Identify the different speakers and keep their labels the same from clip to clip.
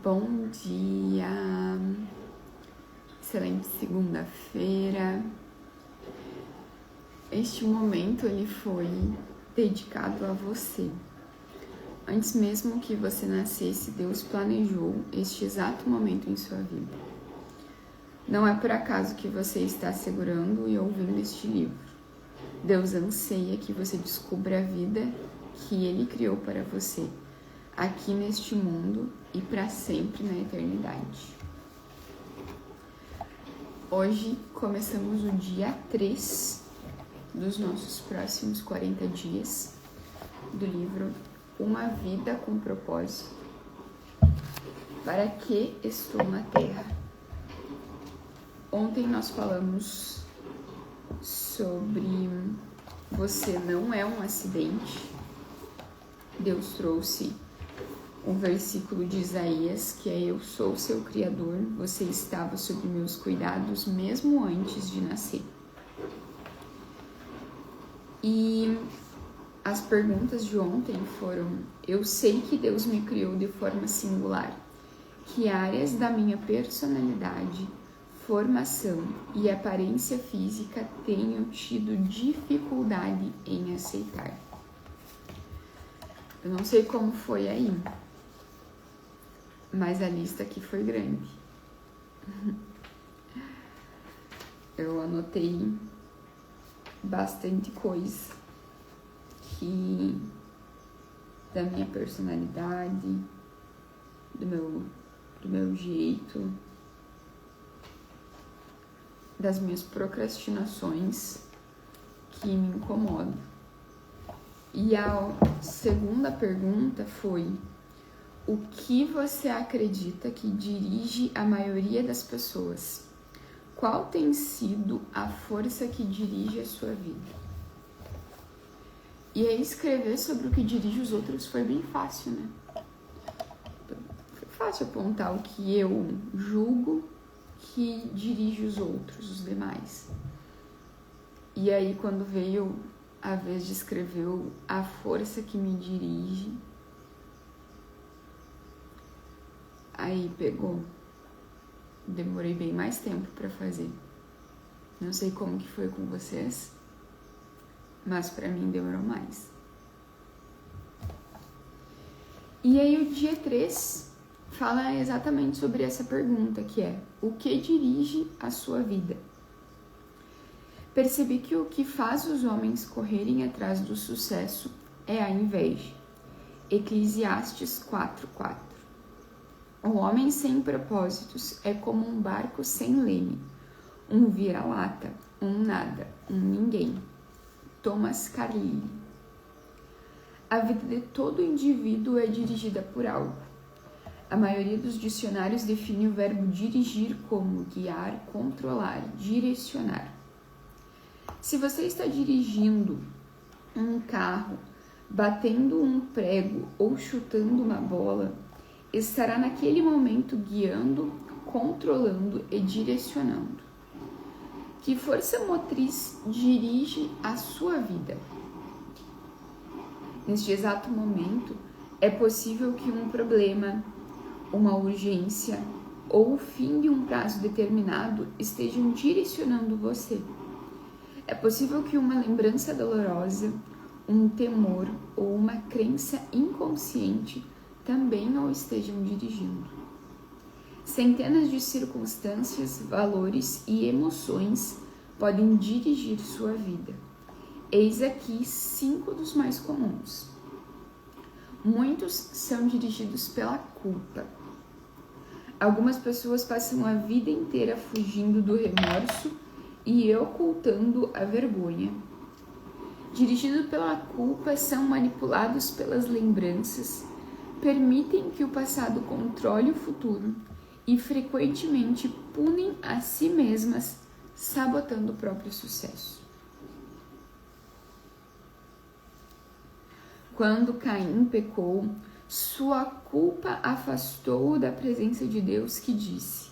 Speaker 1: Bom dia, excelente segunda-feira. Este momento ele foi dedicado a você. Antes mesmo que você nascesse, Deus planejou este exato momento em sua vida. Não é por acaso que você está segurando e ouvindo este livro. Deus anseia que você descubra a vida que Ele criou para você, aqui neste mundo e para sempre na eternidade. Hoje começamos o dia 3 dos nossos próximos 40 dias do livro Uma Vida com Propósito. Para que estou na Terra? Ontem nós falamos sobre você não é um acidente. Deus trouxe um versículo de Isaías, que é: eu sou seu Criador, você estava sob meus cuidados mesmo antes de nascer. E as perguntas de ontem foram: eu sei que Deus me criou de forma singular. Que áreas da minha personalidade, formação e aparência física tenho tido dificuldade em aceitar? Eu não sei como foi aí, mas a lista aqui foi grande. Eu anotei bastante coisa que da minha personalidade, do meu jeito, das minhas procrastinações que me incomodam. E a segunda pergunta foi: o que você acredita que dirige a maioria das pessoas? Qual tem sido a força que dirige a sua vida? E aí escrever sobre o que dirige os outros foi bem fácil, né? Foi fácil apontar o que eu julgo que dirige os outros, os demais. E aí quando veio a vez de escrever a força que me dirige, aí pegou. Demorei bem mais tempo para fazer. Não sei como que foi com vocês, mas para mim demorou mais. E aí o dia 3 fala exatamente sobre essa pergunta, que é: o que dirige a sua vida? Percebi que o que faz os homens correrem atrás do sucesso é a inveja. Eclesiastes 4:4. O homem sem propósitos é como um barco sem leme, um vira-lata, um nada, um ninguém. Thomas Carlyle. A vida de todo indivíduo é dirigida por algo. A maioria dos dicionários define o verbo dirigir como guiar, controlar, direcionar. Se você está dirigindo um carro, batendo um prego ou chutando uma bola, estará naquele momento guiando, controlando e direcionando. Que força motriz dirige a sua vida? Neste exato momento, é possível que um problema, uma urgência ou o fim de um prazo determinado estejam direcionando você. É possível que uma lembrança dolorosa, um temor ou uma crença inconsciente também o estejam dirigindo. Centenas de circunstâncias, valores e emoções podem dirigir sua vida. Eis aqui 5 dos mais comuns. Muitos são dirigidos pela culpa. Algumas pessoas passam a vida inteira fugindo do remorso e ocultando a vergonha. Dirigidos pela culpa, são manipulados pelas lembranças, permitem que o passado controle o futuro e frequentemente punem a si mesmas, sabotando o próprio sucesso. Quando Caim pecou, sua culpa afastou-o da presença de Deus, que disse: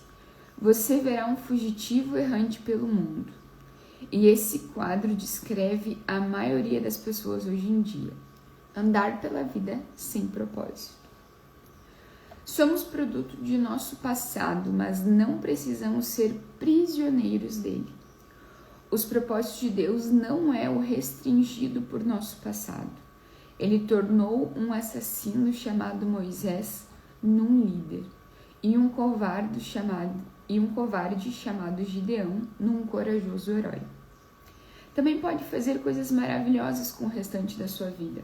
Speaker 1: você verá um fugitivo errante pelo mundo. E esse quadro descreve a maioria das pessoas hoje em dia: andar pela vida sem propósito. Somos produto de nosso passado, mas não precisamos ser prisioneiros dele. Os propósitos de Deus não é o restringido por nosso passado. Ele tornou um assassino chamado Moisés num líder, e um covarde chamado Gideão num corajoso herói. Também pode fazer coisas maravilhosas com o restante da sua vida.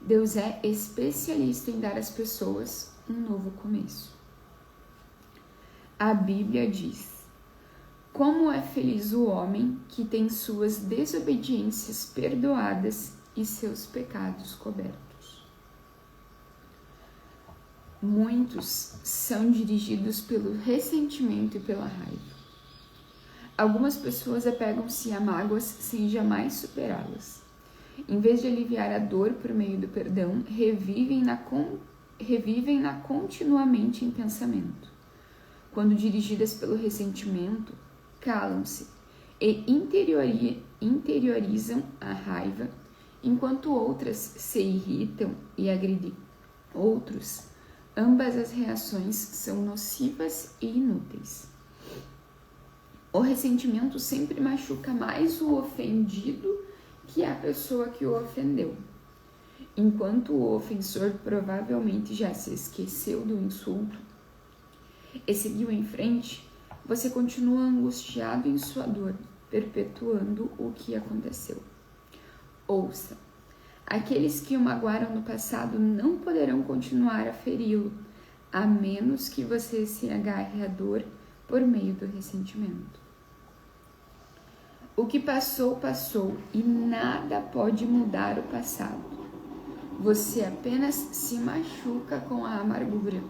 Speaker 1: Deus é especialista em dar às pessoas um novo começo. A Bíblia diz: como é feliz o homem que tem suas desobediências perdoadas e seus pecados cobertos. Muitos são dirigidos pelo ressentimento e pela raiva. Algumas pessoas apegam-se a mágoas sem jamais superá-las. Em vez de aliviar a dor por meio do perdão, revivem-na continuamente em pensamento. Quando dirigidas pelo ressentimento, calam-se e interiorizam a raiva, enquanto outras se irritam e agridem outros. Ambas as reações são nocivas e inúteis. O ressentimento sempre machuca mais o ofendido que a pessoa que o ofendeu. Enquanto o ofensor provavelmente já se esqueceu do insulto e seguiu em frente, você continua angustiado em sua dor, perpetuando o que aconteceu. Ouça, aqueles que o magoaram no passado não poderão continuar a feri-lo, a menos que você se agarre à dor por meio do ressentimento. O que passou, passou e nada pode mudar o passado. Você apenas se machuca com a amargura.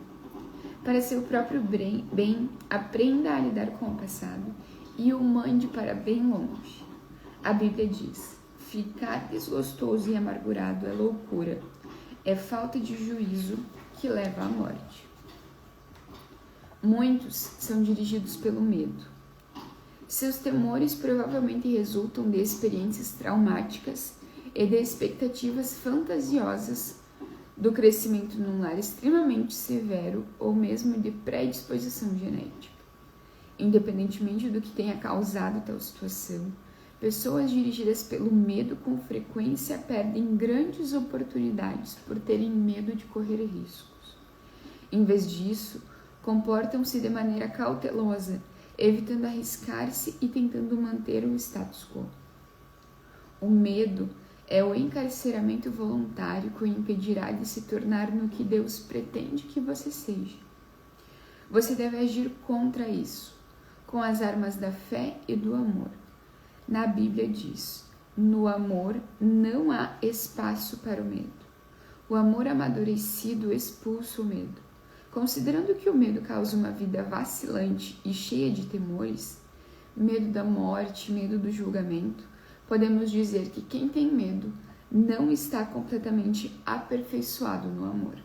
Speaker 1: Para seu próprio bem, aprenda a lidar com o passado e o mande para bem longe. A Bíblia diz: ficar desgostoso e amargurado é loucura, é falta de juízo que leva à morte. Muitos são dirigidos pelo medo. Seus temores provavelmente resultam de experiências traumáticas e de expectativas fantasiosas do crescimento num lar extremamente severo ou mesmo de predisposição genética. Independentemente do que tenha causado tal situação, pessoas dirigidas pelo medo com frequência perdem grandes oportunidades por terem medo de correr riscos. Em vez disso, comportam-se de maneira cautelosa, evitando arriscar-se e tentando manter o status quo. O medo é o encarceramento voluntário que o impedirá de se tornar no que Deus pretende que você seja. Você deve agir contra isso, com as armas da fé e do amor. Na Bíblia diz: no amor não há espaço para o medo. O amor amadurecido expulsa o medo. Considerando que o medo causa uma vida vacilante e cheia de temores, medo da morte, medo do julgamento, podemos dizer que quem tem medo não está completamente aperfeiçoado no amor.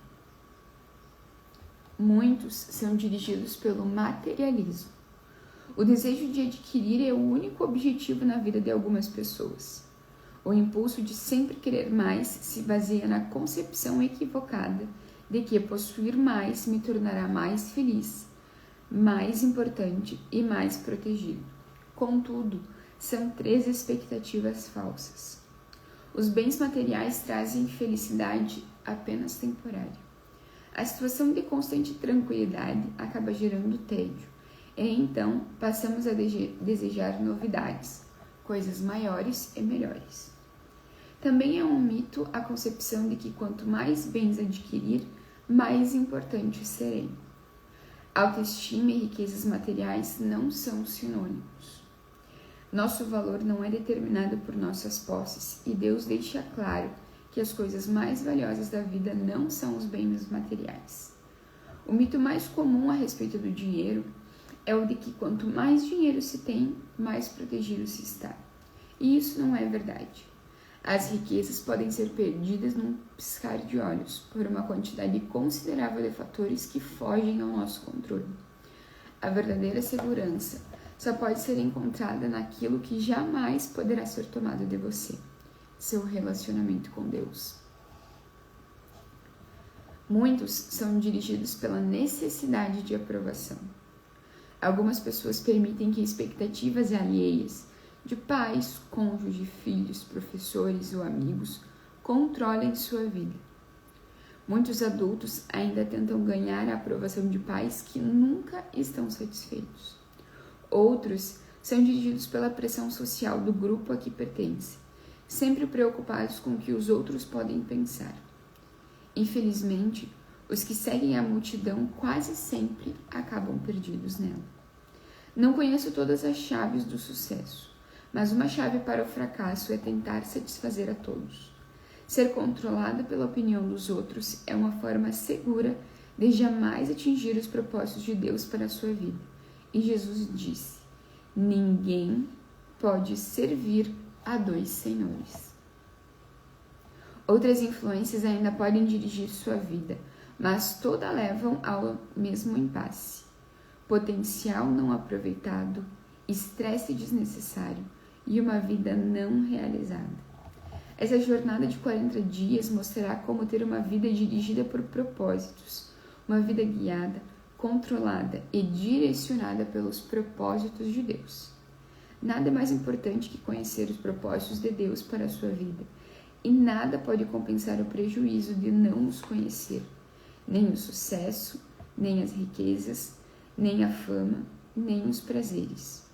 Speaker 1: Muitos são dirigidos pelo materialismo. O desejo de adquirir é o único objetivo na vida de algumas pessoas. O impulso de sempre querer mais se baseia na concepção equivocada de que possuir mais me tornará mais feliz, mais importante e mais protegido. Contudo, são 3 expectativas falsas. Os bens materiais trazem felicidade apenas temporária. A situação de constante tranquilidade acaba gerando tédio, e então passamos a desejar novidades, coisas maiores e melhores. Também é um mito a concepção de que quanto mais bens adquirir, mais importante serei. Autoestima e riquezas materiais não são sinônimos. Nosso valor não é determinado por nossas posses e Deus deixa claro que as coisas mais valiosas da vida não são os bens materiais. O mito mais comum a respeito do dinheiro é o de que quanto mais dinheiro se tem, mais protegido se está. E isso não é verdade. As riquezas podem ser perdidas num piscar de olhos por uma quantidade considerável de fatores que fogem ao nosso controle. A verdadeira segurança só pode ser encontrada naquilo que jamais poderá ser tomado de você, seu relacionamento com Deus. Muitos são dirigidos pela necessidade de aprovação. Algumas pessoas permitem que expectativas alheias de pais, cônjuge, filhos, professores ou amigos controlem sua vida. Muitos adultos ainda tentam ganhar a aprovação de pais que nunca estão satisfeitos. Outros são dirigidos pela pressão social do grupo a que pertencem, sempre preocupados com o que os outros podem pensar. Infelizmente, os que seguem a multidão quase sempre acabam perdidos nela. Não conheço todas as chaves do sucesso, mas uma chave para o fracasso é tentar satisfazer a todos. Ser controlado pela opinião dos outros é uma forma segura de jamais atingir os propósitos de Deus para a sua vida. E Jesus disse: ninguém pode servir a dois senhores. Outras influências ainda podem dirigir sua vida, mas todas levam ao mesmo impasse: potencial não aproveitado, estresse desnecessário e uma vida não realizada. Essa jornada de 40 dias mostrará como ter uma vida dirigida por propósitos, uma vida guiada, controlada e direcionada pelos propósitos de Deus. Nada é mais importante que conhecer os propósitos de Deus para a sua vida, e nada pode compensar o prejuízo de não os conhecer, nem o sucesso, nem as riquezas, nem a fama, nem os prazeres.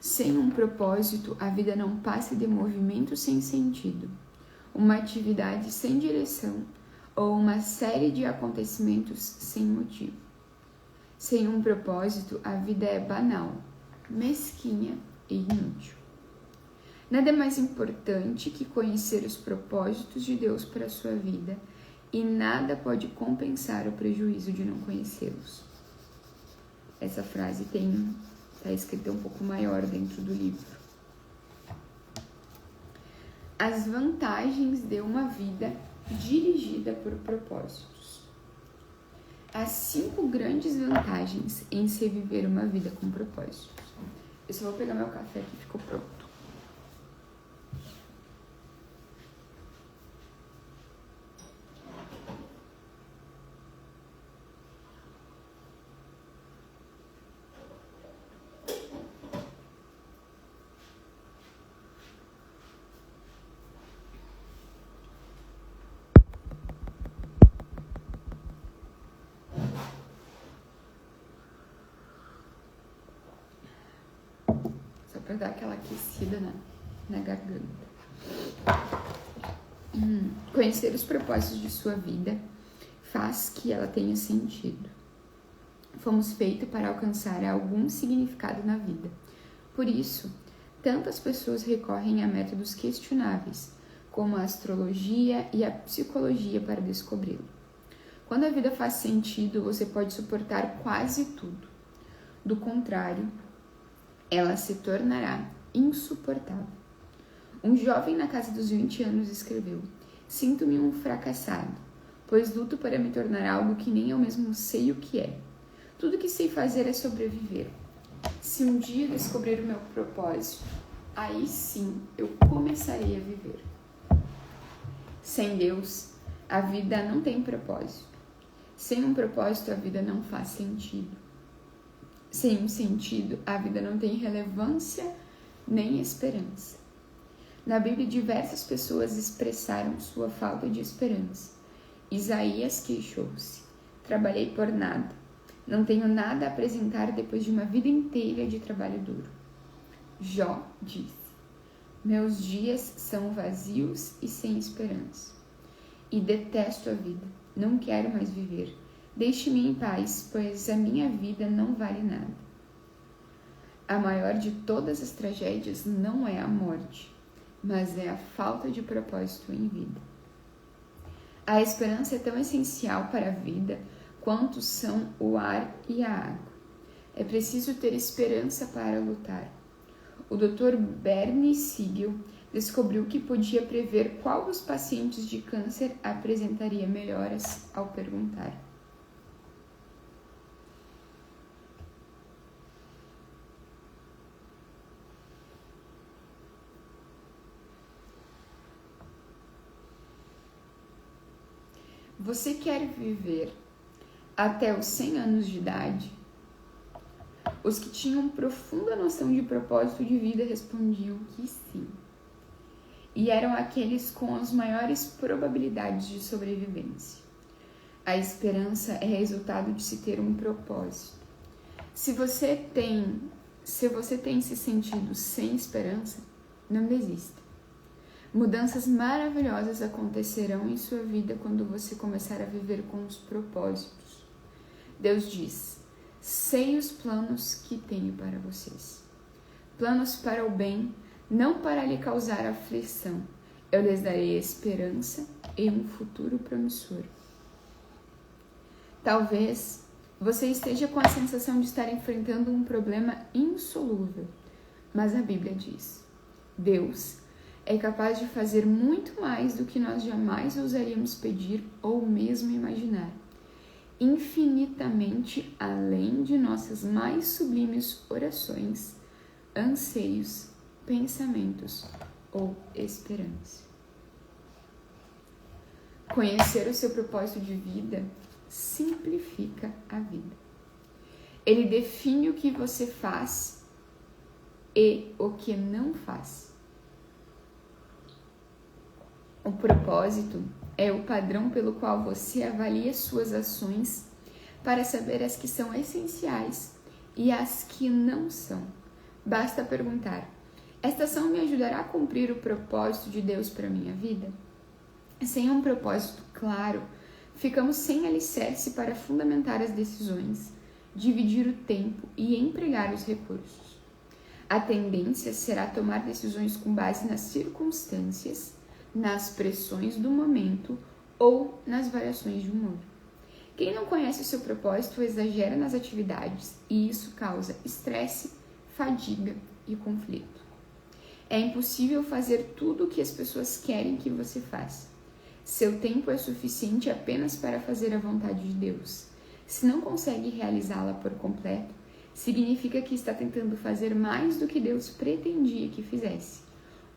Speaker 1: Sem um propósito, a vida não passa de movimento sem sentido, uma atividade sem direção ou uma série de acontecimentos sem motivo. Sem um propósito, a vida é banal, mesquinha e inútil. Nada é mais importante que conhecer os propósitos de Deus para a sua vida, e nada pode compensar o prejuízo de não conhecê-los. Essa frase está escrita um pouco maior dentro do livro. As vantagens de uma vida dirigida por propósitos. Há 5 grandes vantagens em se viver uma vida com propósitos. Eu só vou pegar meu café que ficou pronto. Para dar aquela aquecida na garganta. Conhecer os propósitos de sua vida faz que ela tenha sentido. Fomos feitos para alcançar algum significado na vida. Por isso, tantas pessoas recorrem a métodos questionáveis, como a astrologia e a psicologia, para descobri-lo. Quando a vida faz sentido, você pode suportar quase tudo. Do contrário, ela se tornará insuportável. Um jovem na casa dos 20 anos escreveu: sinto-me um fracassado, pois luto para me tornar algo que nem eu mesmo sei o que é. Tudo que sei fazer é sobreviver. Se um dia descobrir o meu propósito, aí sim eu começarei a viver. Sem Deus, a vida não tem propósito. Sem um propósito, a vida não faz sentido. Sem um sentido, a vida não tem relevância nem esperança. Na Bíblia, diversas pessoas expressaram sua falta de esperança. Isaías queixou-se: trabalhei por nada, não tenho nada a apresentar depois de uma vida inteira de trabalho duro. Jó disse: meus dias são vazios e sem esperança. E detesto a vida, não quero mais viver. Deixe-me em paz, pois a minha vida não vale nada. A maior de todas as tragédias não é a morte, mas é a falta de propósito em vida. A esperança é tão essencial para a vida quanto são o ar e a água. É preciso ter esperança para lutar. O Dr. Bernie Siegel descobriu que podia prever qual dos pacientes de câncer apresentaria melhoras ao perguntar: você quer viver até os 100 anos de idade? Os que tinham profunda noção de propósito de vida respondiam que sim. E eram aqueles com as maiores probabilidades de sobrevivência. A esperança é resultado de se ter um propósito. Se você tem se sentido sem esperança, não desista. Mudanças maravilhosas acontecerão em sua vida quando você começar a viver com os propósitos. Deus diz: sei os planos que tenho para vocês. Planos para o bem, não para lhe causar aflição. Eu lhes darei esperança e um futuro promissor. Talvez você esteja com a sensação de estar enfrentando um problema insolúvel, mas a Bíblia diz: Deus é capaz de fazer muito mais do que nós jamais ousaríamos pedir ou mesmo imaginar, infinitamente além de nossas mais sublimes orações, anseios, pensamentos ou esperança. Conhecer o seu propósito de vida simplifica a vida. Ele define o que você faz e o que não faz. O propósito é o padrão pelo qual você avalia suas ações para saber as que são essenciais e as que não são. Basta perguntar: esta ação me ajudará a cumprir o propósito de Deus para a minha vida? Sem um propósito claro, ficamos sem alicerce para fundamentar as decisões, dividir o tempo e empregar os recursos. A tendência será tomar decisões com base nas circunstâncias, nas pressões do momento ou nas variações de humor. Quem não conhece o seu propósito exagera nas atividades e isso causa estresse, fadiga e conflito. É impossível fazer tudo o que as pessoas querem que você faça. Seu tempo é suficiente apenas para fazer a vontade de Deus. Se não consegue realizá-la por completo, significa que está tentando fazer mais do que Deus pretendia que fizesse.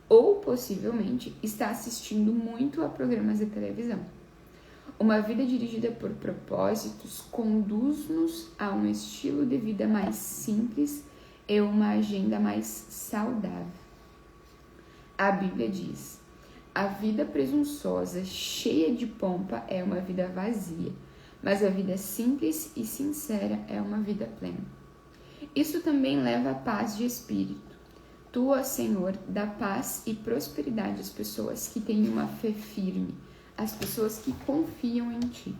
Speaker 1: Ou, possivelmente, está assistindo muito a programas de televisão. Uma vida dirigida por propósitos conduz-nos a um estilo de vida mais simples e uma agenda mais saudável. A Bíblia diz: a vida presunçosa, cheia de pompa, é uma vida vazia, mas a vida simples e sincera é uma vida plena. Isso também leva à paz de espírito. Tu, ó Senhor, dá paz e prosperidade às pessoas que têm uma fé firme, às pessoas que confiam em Ti.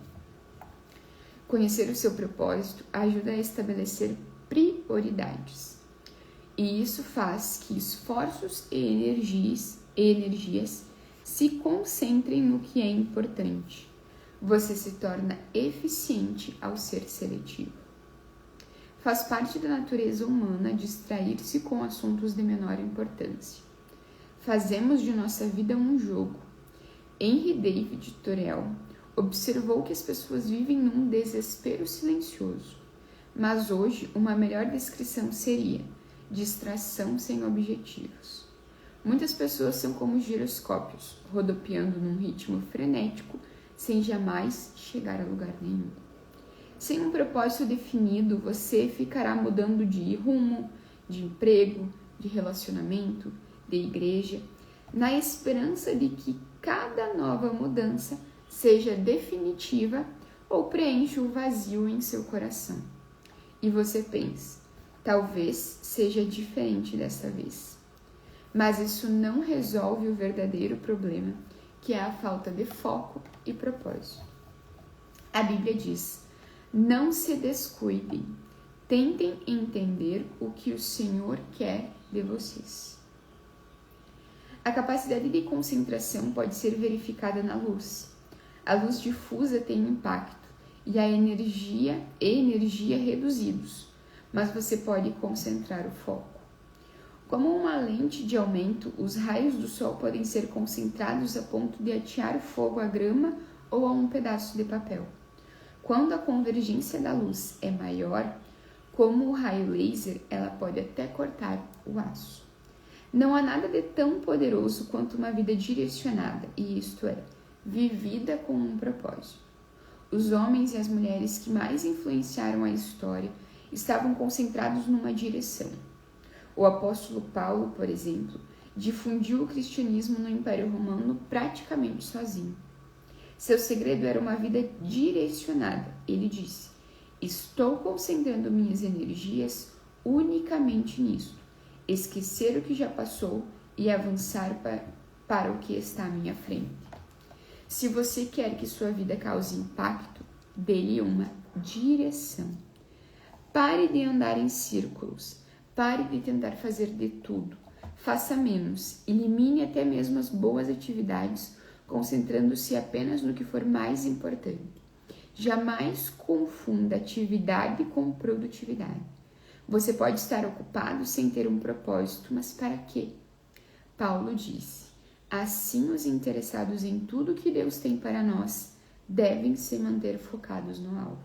Speaker 1: Conhecer o seu propósito ajuda a estabelecer prioridades. E isso faz que esforços e energias se concentrem no que é importante. Você se torna eficiente ao ser seletivo. Faz parte da natureza humana distrair-se com assuntos de menor importância. Fazemos de nossa vida um jogo. Henry David Thoreau observou que as pessoas vivem num desespero silencioso, mas hoje uma melhor descrição seria distração sem objetivos. Muitas pessoas são como giroscópios, rodopiando num ritmo frenético, sem jamais chegar a lugar nenhum. Sem um propósito definido, você ficará mudando de rumo, de emprego, de relacionamento, de igreja, na esperança de que cada nova mudança seja definitiva ou preencha o vazio em seu coração. E você pensa: talvez seja diferente dessa vez. Mas isso não resolve o verdadeiro problema, que é a falta de foco e propósito. A Bíblia diz: não se descuidem, tentem entender o que o Senhor quer de vocês. A capacidade de concentração pode ser verificada na luz. A luz difusa tem impacto e a energia reduzidos, mas você pode concentrar o foco. Como uma lente de aumento, os raios do sol podem ser concentrados a ponto de atear fogo à grama ou a um pedaço de papel. Quando a convergência da luz é maior, como o raio laser, ela pode até cortar o aço. Não há nada de tão poderoso quanto uma vida direcionada, e isto é, vivida com um propósito. Os homens e as mulheres que mais influenciaram a história estavam concentrados numa direção. O apóstolo Paulo, por exemplo, difundiu o cristianismo no Império Romano praticamente sozinho. Seu segredo era uma vida direcionada. Ele disse: estou concentrando minhas energias unicamente nisto, esquecer o que já passou e avançar para o que está à minha frente. Se você quer que sua vida cause impacto, dê-lhe uma direção. Pare de andar em círculos, pare de tentar fazer de tudo, faça menos, elimine até mesmo as boas atividades, concentrando-se apenas no que for mais importante. Jamais confunda atividade com produtividade. Você pode estar ocupado sem ter um propósito, mas para quê? Paulo disse: assim os interessados em tudo que Deus tem para nós devem se manter focados no alvo.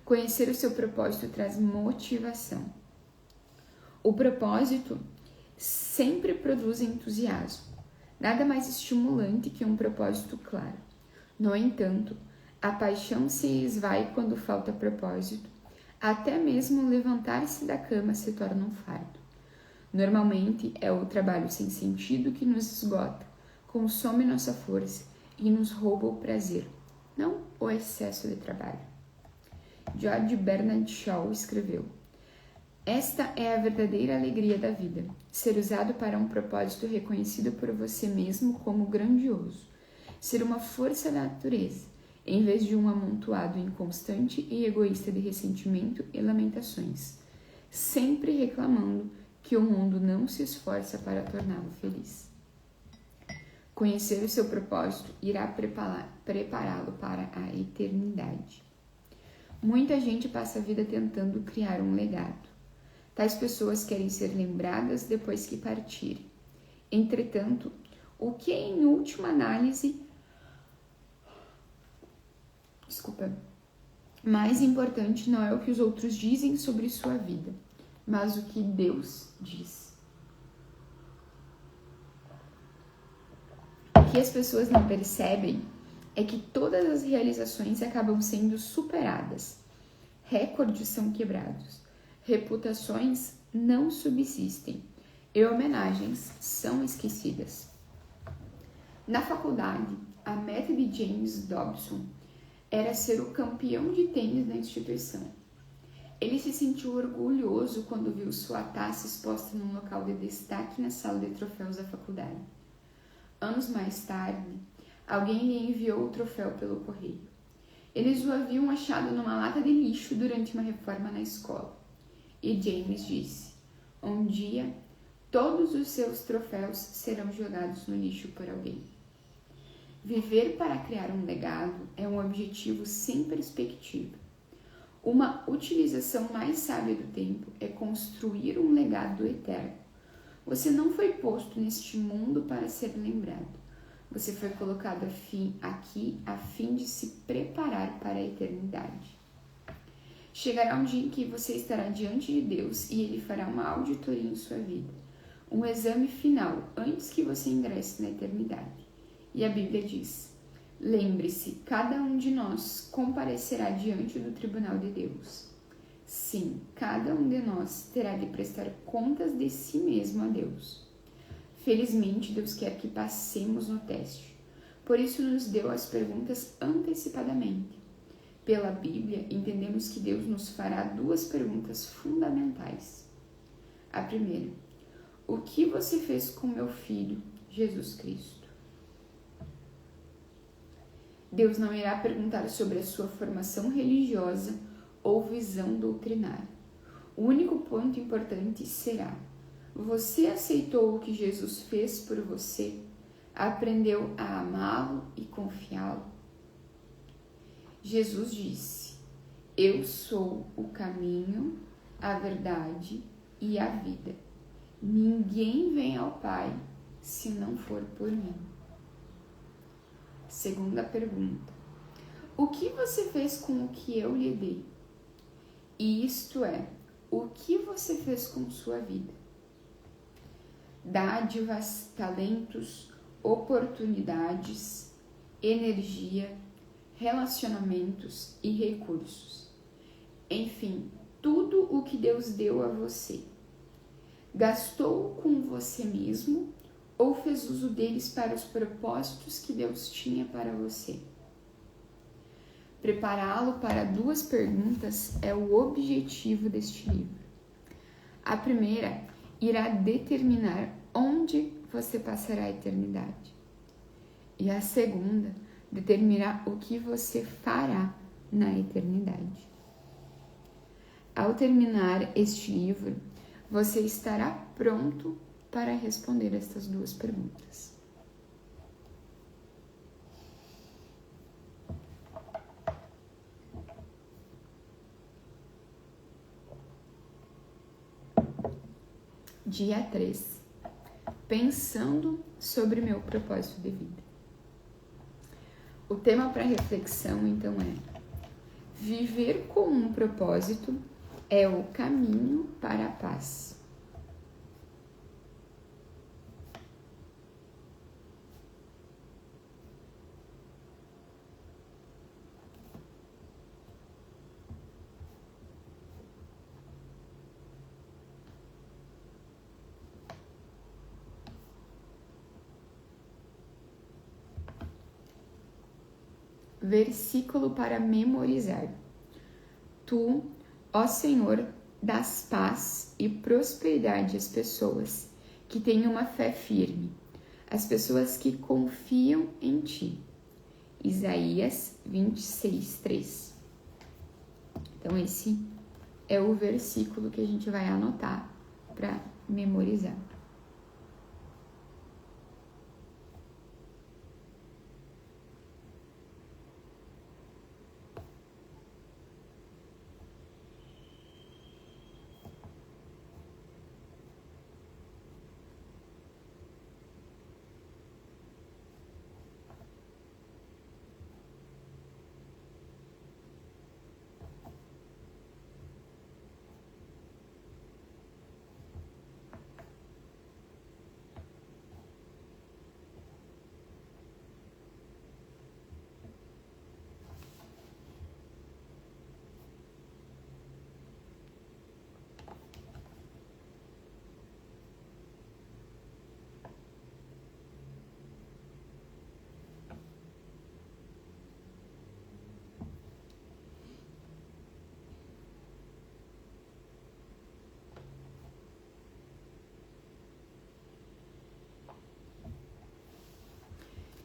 Speaker 1: Conhecer o seu propósito traz motivação. O propósito sempre produz entusiasmo. Nada mais estimulante que um propósito claro. No entanto, a paixão se esvai quando falta propósito. Até mesmo levantar-se da cama se torna um fardo. Normalmente é o trabalho sem sentido que nos esgota, consome nossa força e nos rouba o prazer, não o excesso de trabalho. George Bernard Shaw escreveu: esta é a verdadeira alegria da vida, ser usado para um propósito reconhecido por você mesmo como grandioso, ser uma força da natureza, em vez de um amontoado inconstante e egoísta de ressentimento e lamentações, sempre reclamando que o mundo não se esforça para torná-lo feliz. Conhecer o seu propósito irá prepará-lo para a eternidade. Muita gente passa a vida tentando criar um legado. Tais pessoas querem ser lembradas depois que partirem. Entretanto, o que em última análise mais importante não é o que os outros dizem sobre sua vida, mas o que Deus diz. O que as pessoas não percebem é que todas as realizações acabam sendo superadas. Recordes são quebrados, reputações não subsistem e homenagens são esquecidas. Na faculdade, a meta de James Dobson era ser o campeão de tênis da instituição. Ele se sentiu orgulhoso quando viu sua taça exposta num local de destaque na sala de troféus da faculdade. Anos mais tarde, alguém lhe enviou o troféu pelo correio. Eles o haviam achado numa lata de lixo durante uma reforma na escola. E James disse: um dia, todos os seus troféus serão jogados no lixo por alguém. Viver para criar um legado é um objetivo sem perspectiva. Uma utilização mais sábia do tempo é construir um legado eterno. Você não foi posto neste mundo para ser lembrado. Você foi colocado aqui a fim de se preparar para a eternidade. Chegará um dia em que você estará diante de Deus e Ele fará uma auditoria em sua vida, um exame final antes que você ingresse na eternidade. E a Bíblia diz: lembre-se, cada um de nós comparecerá diante do tribunal de Deus. Sim, cada um de nós terá de prestar contas de si mesmo a Deus. Felizmente, Deus quer que passemos no teste. Por isso nos deu as perguntas antecipadamente. Pela Bíblia, entendemos que Deus nos fará duas perguntas fundamentais. A primeira: o que você fez com meu filho, Jesus Cristo? Deus não irá perguntar sobre a sua formação religiosa ou visão doutrinária. O único ponto importante será: você aceitou o que Jesus fez por você? Aprendeu a amá-lo e confiá-lo? Jesus disse: eu sou o caminho, a verdade e a vida. Ninguém vem ao Pai se não for por mim. Segunda pergunta: o que você fez com o que eu lhe dei? E isto é, o que você fez com sua vida? Dádivas, talentos, oportunidades, energia, relacionamentos e recursos. Enfim, tudo o que Deus deu a você. Gastou com você mesmo ou fez uso deles para os propósitos que Deus tinha para você? Prepará-lo para 2 perguntas é o objetivo deste livro. A primeira irá determinar onde você passará a eternidade. E a segunda determinará o que você fará na eternidade. Ao terminar este livro, você estará pronto para responder estas 2 perguntas. Dia 3. Pensando sobre meu propósito de vida. O tema para reflexão, então, é: viver com um propósito é o caminho para a paz. Versículo para memorizar. Tu, ó Senhor, dás paz e prosperidade às pessoas que têm uma fé firme, às pessoas que confiam em ti. Isaías 26:3. Então esse é o versículo que a gente vai anotar para memorizar.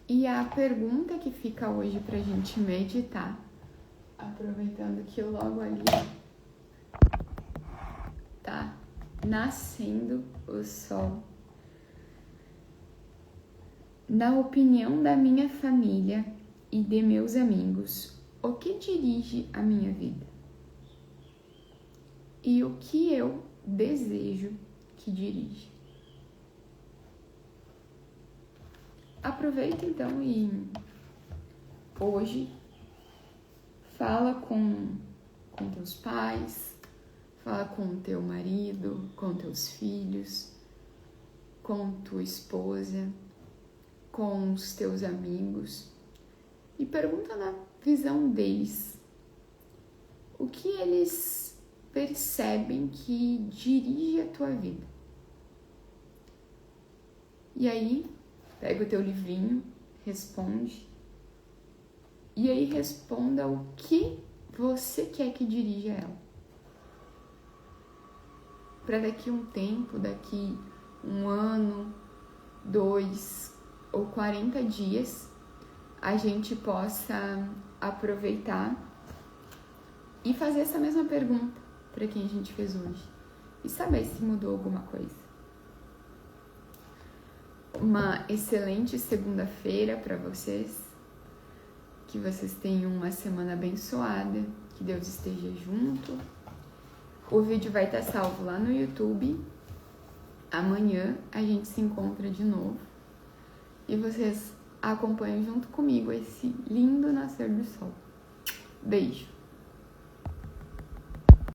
Speaker 1: E a pergunta que fica hoje pra gente meditar, aproveitando que logo ali tá nascendo o sol. Na opinião da minha família e de meus amigos, o que dirige a minha vida? E o que eu desejo que dirija? Aproveita então e hoje fala com teus pais, fala com teu marido, com teus filhos, com tua esposa, com os teus amigos e pergunta na visão deles o que eles percebem que dirige a tua vida. E aí, pega o teu livrinho, responde. E aí responda o que você quer que dirija ela. Para daqui um tempo, daqui 1 ano, 2 ou 40 dias, a gente possa aproveitar e fazer essa mesma pergunta para quem a gente fez hoje. E saber se mudou alguma coisa. Uma excelente segunda-feira para vocês, que vocês tenham uma semana abençoada, que Deus esteja junto. O vídeo vai estar salvo lá no YouTube. Amanhã a gente se encontra de novo e vocês acompanham junto comigo esse lindo nascer do sol. Beijo!